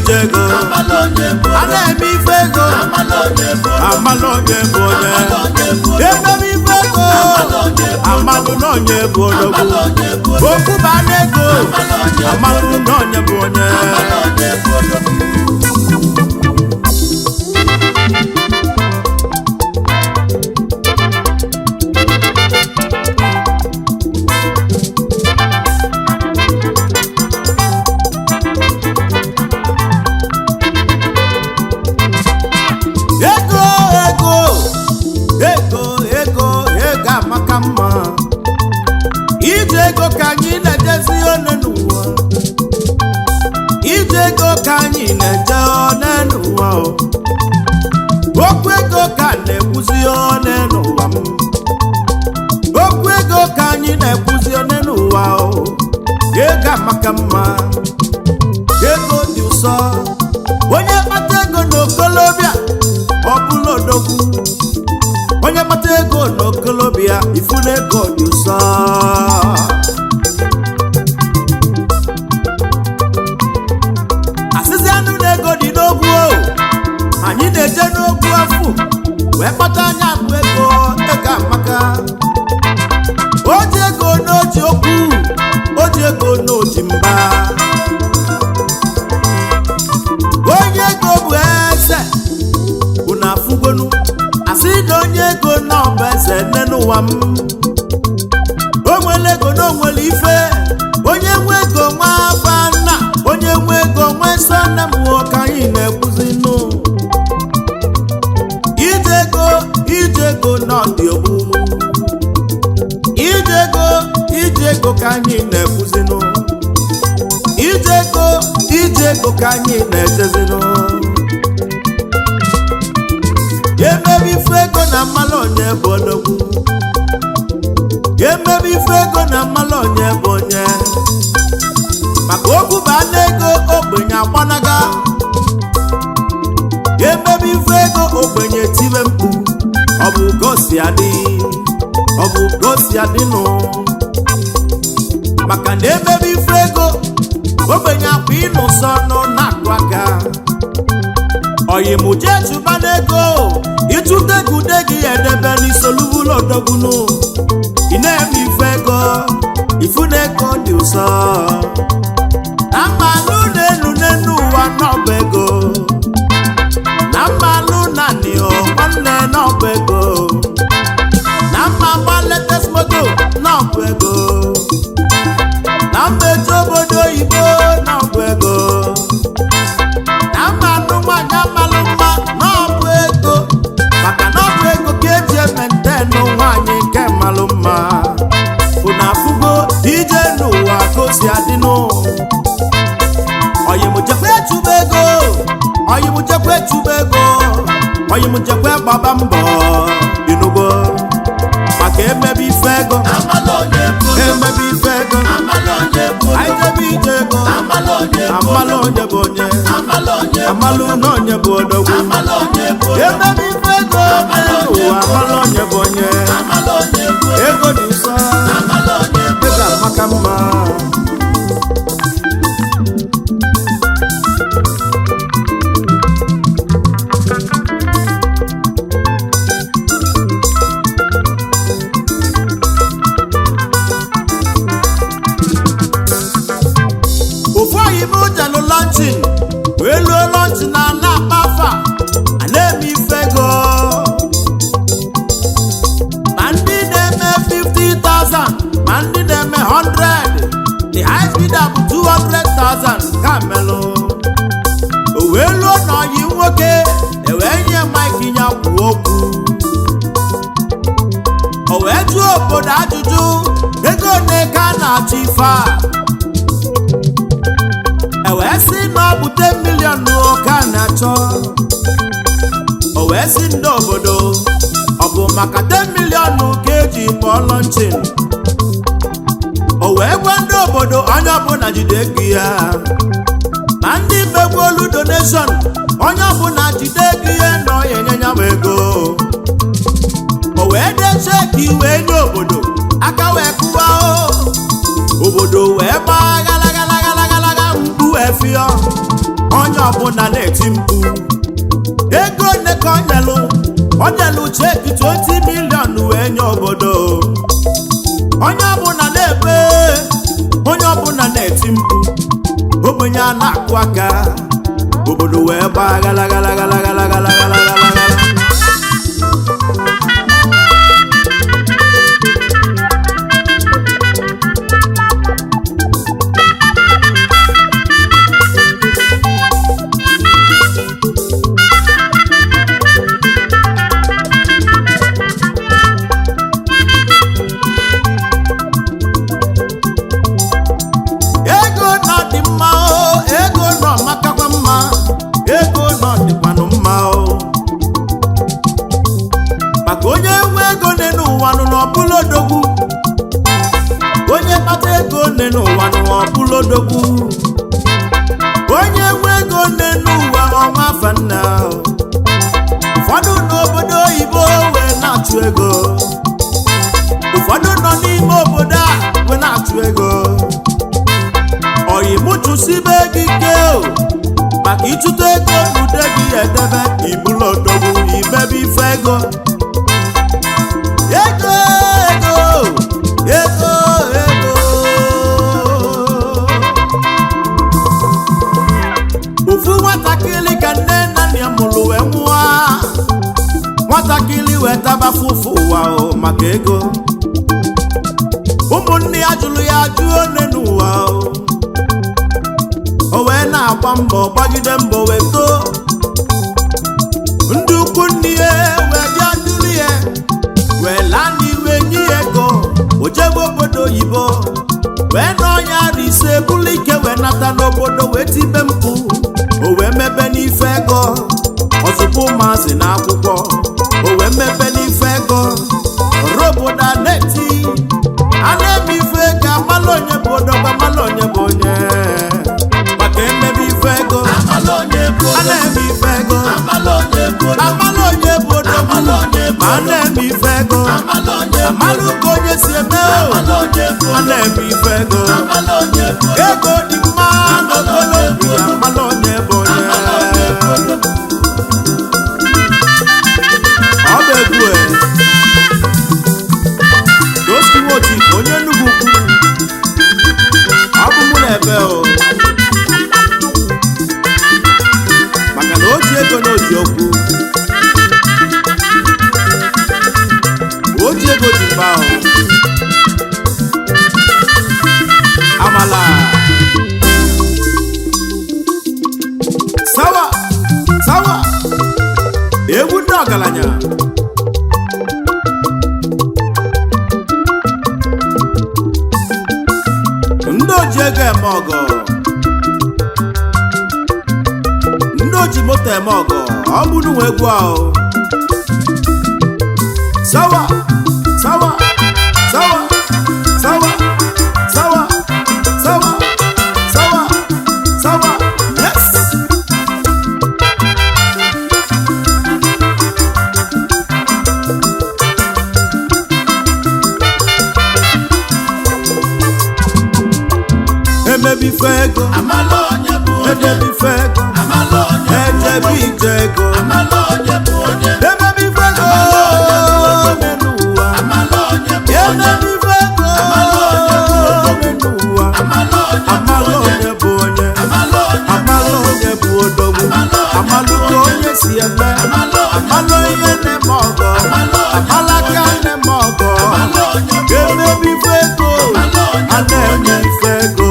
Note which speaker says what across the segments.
Speaker 1: ijego ana-eme ife ego amalonye bụ onye ememe ife ego amalụ n'onye bụ odogwu okwu ba n'ego amalụ n'onye bụ onye ego ka anyị na-ejezi one n'ụwa ije ego ka anyị na-eje one n'ụwa okwu ego ka na-ekwuzi one n'ụwa m okwu ego ka anyị na-ekwuzi one n'ụwa ego amaka mma ego dị ụsọ onye kpata ego n'okolobịa ọ bụla odogwu onye kpata ego n'okolobịa ifuna ego dị ụsọ asịsị anụ na ego dị n'ogwu anyị na-eje n'ogwu afụ wee kpata anya bụ ego ego amaka oji ego n'oji okwu oji ego n'oji mba onye ego bụ eze unu afụgonu asị na onye ego na ọbụ eze nne n'ụwa m o nwere ego na onwere ife onye nwe ego nwa abanna onye nwe ego nwe nne m ka anyị na-ekwuzi nụ ije ego na ọdị ogbu ije ego ka anyị na-ekwuzi nụ ije ego ka anyị na-ejezinụ emebe ife ego na mmalụ onye bụ odogwu emebe ife ego na mmalụ onye bụ onye maka okwu ba n'ego ogbenye agbanaga emebe ife ego ogbenye tibe mkpu ọ bụ gosi adịnụ maka na emebe ife ego ogbenye akwa ịnụ sọ nọ na-akụ aka oyimuje chụba n'ego ịtụtegude gị edebe n'isolubulu odogwunu ị na-eme ife ego ifu na ego dị ụsọ na mmalụ na-elu n'elu ụwa n'ọba ego na mmalụ na nio nwanne n'ọba ego na mma gba latest moto n'ọba ego na mmeje obodo oyibo n'ọba ego na mmanụ nwanyị amalụ mma n'ọbụ ego maka na ọbụ ego ka eji ementenụ nwanyị nke malụ mma unu afụgo ije n'ụwa ka o si adịnụ oyimujekwe chụba ego oyimujekwe gbaba mbọ ịnụgo maka emebe ife ego emebe ife ego anyị jebe ije ego amalụ onye bụ onye amalụ na onye bụ odogwu emebe ife ego n'ụwa amalụ onye bụ onye ego dị nsọ ego amaka mma wee luo lọnchi na na-akpafa a na-eme ife ego ma ndị na-eme 50,000 ma ndị na-eme 100 the highest bidder bụ 200,000 ka melụ o wee luo na ọyị nwoke ewee nye Mike nya kwuo okwu o wee jụọ obodo ajụjụ ego ole ka a na-achọ ife a ewee sị na ọ bụ 10 million ka na-achọ o wee sị ndị obodo ọ bụ maka 10 million ka eji kpọọ lọnchin o wee gwa ndị obodo onye ọbụla jide ego ya ma ndị megwolu donation onye ọbụla jide ego ya na ọ ya enye ya ego o wee dee cheki wee nye obodo aka wee kụwa obodo wee gbaa efio onye ọbụla na-eti mkpu ego nne ka ọ nyelụ cheki 20 million wee nye obodo onye ọbụla na-ebe onye ọbụla na-eti mkpu ogbenye a na-akụ aka obodo wee gbaa galagalagalagalagalagala n'ụwa onye nwe ego nne n'ụwa ọnwa fanna ụfọdụ n'obodo oyibo wee na-achụ ego ụfọdụ nọ n'ime obodo a wee na-achụ ego oyimụchụsibe gị ike maka ịchụta ego n'ude gị edebe ibulu odogwu imebe ife ego ego ego ego ofu nwatakịrị ka nne na nna ya mụrụ wee nwụọ nwatakịrị wee taba fụfụ ụwa maka ego ụmụnne ya jụrụ ya ajụ one n'ụwa o wee na-agba mbọ gbagide mbọ wee too ndị ukwu nne ya wee bịa jụrụ ya wee laa n'iwe nye ya ego o jebe obodo oyibo wee n'ọnya ise bụrụ ike wee nata n'obodo wee tibe mkpu o wee mebe n'ife ego ọzụkwa ụmụazị n'akwụkwọ o wee mebe n'ife ego obodo a na-eti a na-eme ife ego amala onye bụ odogwu amala onye bụ onye maka emebe ife ego a na-eme ife ego amala onye bụ odogwu ma a na-eme ife ego amalụ ka onye si eme a na-eme ife ego ego dị mma n'ogologo amala onye bụ onye ọ bụ egwu doskiwoti onye Enugu ukwu ọ bụ mụ na ebe maka na o ji ego na o ji okwu o ji ego ji mba amala sawa sawa egwu ndị ọgaranya ndị oji ego eme ọgọ ndị oji moto eme ọgọ ọ bụrụ nwe egwu ahụ sawa sawa sawa sawa sawa sawa sawa sawa yes emebi fego emebi fego ejebi ijego emebi fego nenuwa emebi fego nenuwa amala onye bụ onye amala onye bụ odogwu amalụ ka onye si eme amala onye na-eme ọgọ amala ka na-eme ọgọ emebi fego a na-eme fego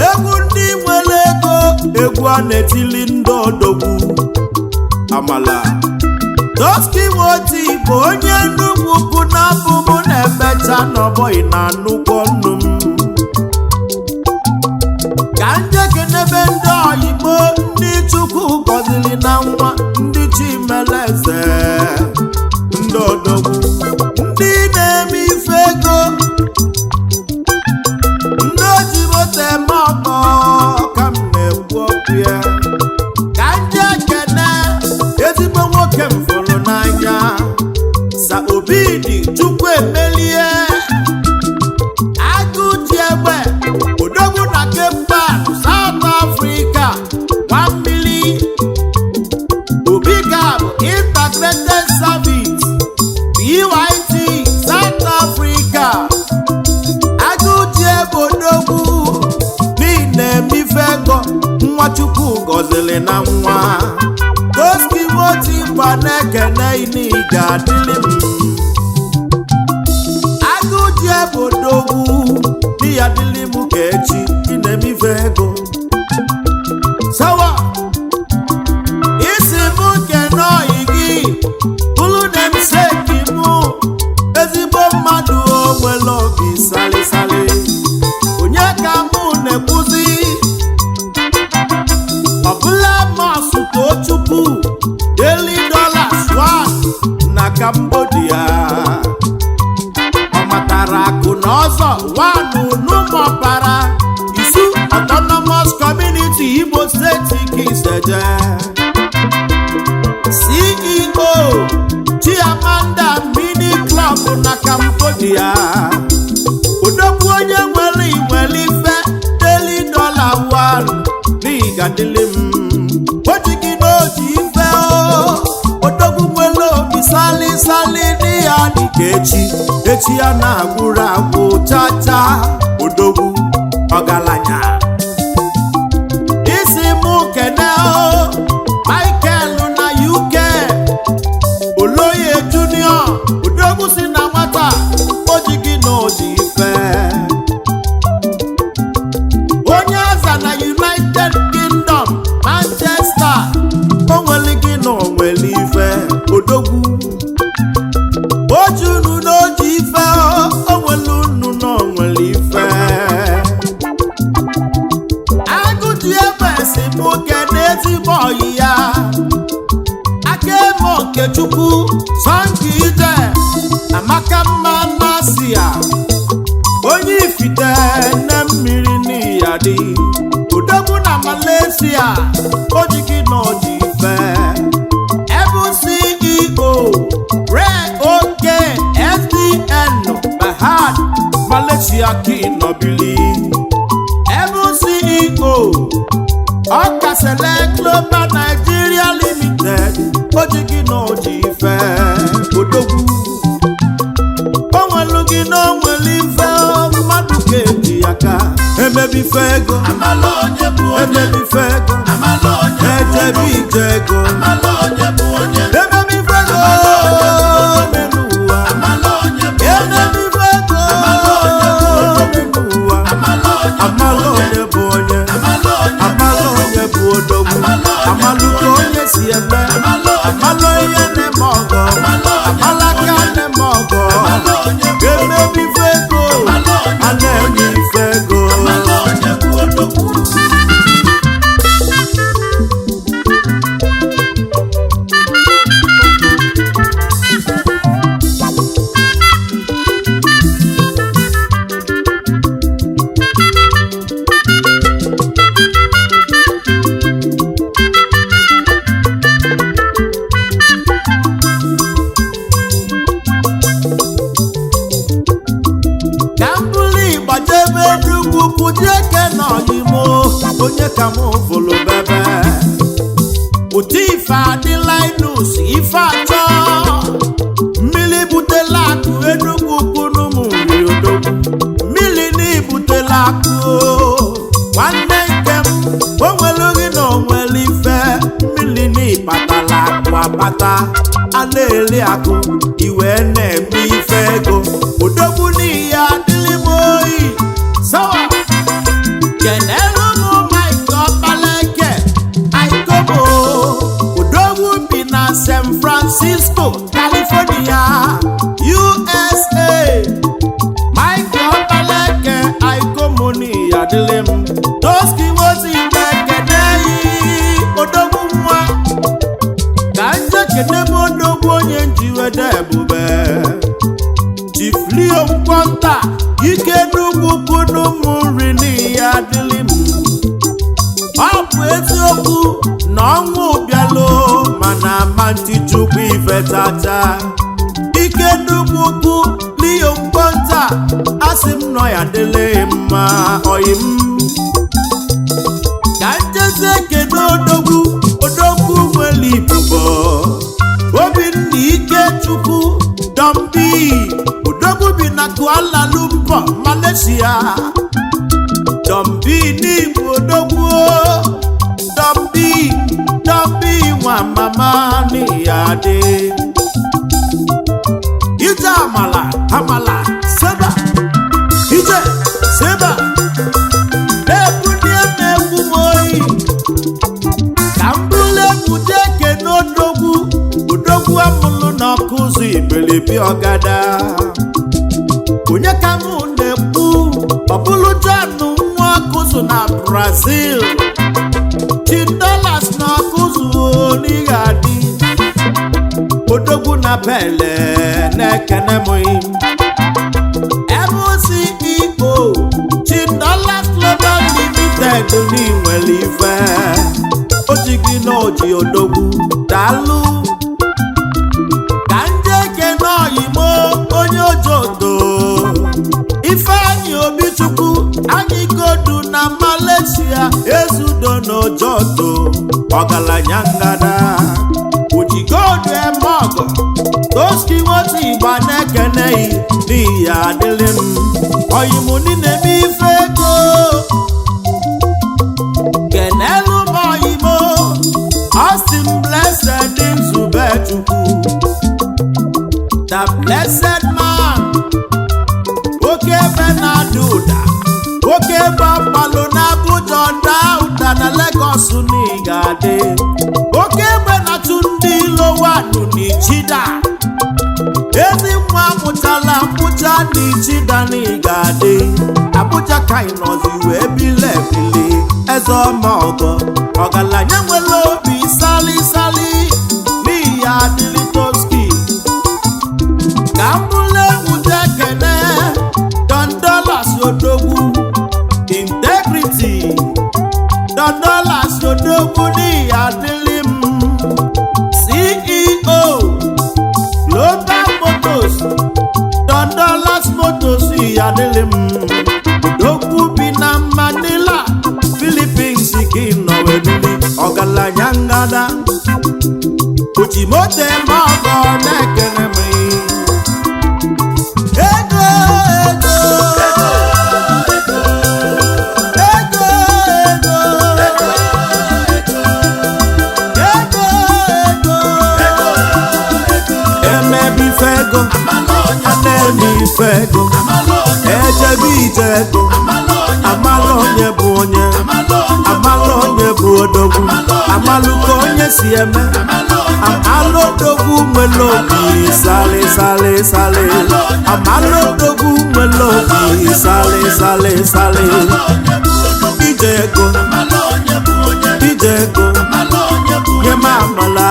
Speaker 1: egwu ndị nwere ego egwu a na-etili ndị odogwu amala doskiwoti bụ onye Enugu ukwu na-abụ mụ na-emecha n'ọbọghị na nnukwu ọnụ m ka njekenebe ndị oyibo ndị Chukwu gọziri na nwa ndị Chimeleze ndị odogwu ndị na-eme chukwu emelie agụji egbe odogwu na Cape Town South Africa 1 million Obigab Integrated Service PYT South Africa agụji egbe odogwu niile mifego nwachukwu gọzili na nwa Toski Otigba na-ekene ini ga-adịlị m agụji egbe odogwu di ya dịlị m ka echi ịna-emife ego sawa isi m kene oyi gị bụrụ na m seki mụ ezigbo mmadụ onwere obi salisali onye ka mụ na-ekwuzi ọbụla masụ tochukwu daily dollars na Cambodia ọ matara akụ na ọzọ wanụ n'ụmụọbara isu autonomous community Igbo steeti Kiseje CEO Chiamanda mini club na Cambodia odogwu onye nwere ife daily dollar 1 n'iga dịlị m ojigi n'oji ife odogwu nwere obi sali dị ya dịka echi ya na-agwụrụ agwụ chacha odogwu ọgaranya isi mụ kene Michael na UK Oloye Junior odogwu si na nwata ojigi n'oji ife onye aza na United Kingdom Manchester onwere gị na onwere ife odogwu ojunu n'oji ife onwere unu na onwere ife agụji egbe si nwoke n'ezigbo ọyị ya aka eme Okechukwu Sọnki Ije Amaka mma na-asị ya onye ifite nne mmiri n'iya dị odogwu na Malaysia ojigi na oji ife ebu CEO Ray Oke SDN Bahad Malaysia Kinobili ebu CEO Okasele Global Nigeria Limited ojigi na oji ife odogwu onwelu gị na onwere ife mmadụ ga-eji aka emebife ego emebife ego ejebe ije ego emebife ego n'elu ụwa emebife ego n'elu ụwa amala onye bụ onye amala onye bụ odogwu amalụ ka onye si eme amala ihe na-eme ọgọ amala ka na-eme ọgọ emebife ego a na-enye ife ego onye ka mụ fụlụ bebe ụdị ife adịla inus ife achọ mmiri butela akụ Enugu kwunu m nri odogwu mmiri na ibutela akụ nwanne nke m onwere gị na onwere ife mmiri na ịkpatala akụ akpata a na-eri akụ iwe na-eme ife ego odogwu n'ihe adịlị m oyi sawa kenelu San Francisco, California, USA. Michael Baleke, Aikomoni, Adilim. Toski Otigba, Keneyi, Odogwu nwa. Kanje Kenemo Odogwu onye njiwe debube. Chiflio Nkwanta, Ike Nugwu kwunu mụri n'ihe Adilim. Ọ bụ eziokwu na ọnwụ bịalụ mana ama ntị chukwu ife tata ike nnukwu asim no ya dele ma oyim kanjeze kedo odogwu nweli bubo obinni ike chukwu dombi odogwu bi na Kuala Lumpur Malaysia dombi ni odogwu dombi nwa mama ni ade ije amala seba ije seba ebunye megwu moyi kambule mudeke n'odogwu amụlụ na ọkụzụ ibelebi ọgada onye ka mụ na-ekwu ọbụlụ John nwa ọkụzụ na Brazil $10 na ọkụzụ n'ịghadị odogwu na bele na-ekene mụghị CEO $10 Global Limited n'inwere ife ojigi na oji odogwu daalụ ka ndị ekene oyimo onye ojodo Ifeanyi Obichukwu anyị godu na Malaysia ezudo n'ojodo ọgaranya ngada ojigodu emogo toski nwoti Igba na-ekeneghị n'ihi adịlị m oyimo niile m ife ego kenelu m oyimo Austin Blessed Nzube Chukwu the blessed man oke ebe na-ada ụda oke ebe ọkpalụ na Abuja ọda ụda na Lagos n'Igade oke ebe na-achụ ndị ilowanụ n'Ichida ezi nwa amụchala amụcha n'Ichida n'Igade Abuja ka ị nọzi wee bile ebili eze ọma ọgọ ọgaranya nwere obi sali n'ihi adịlị toski ka mbụle nwute kene $10 odogwu integrity $10 odogwu n'ihi adịlị m CEO Global Motors $10 Motors n'ihi adịlị m odogwu bi na Manila Philippines ka ị nọ webili ọgaranya ngada Uchimote maọbọ na-ekene m Fego ejebi ijego amalo onye bụ onye amalo onye bụ odogwu amalu ka onye si eme amalo odogwu nwere obi sale amalo odogwu nwere obi sale ijego nye ma amala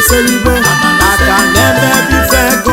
Speaker 1: selibe aka na-eme bife ego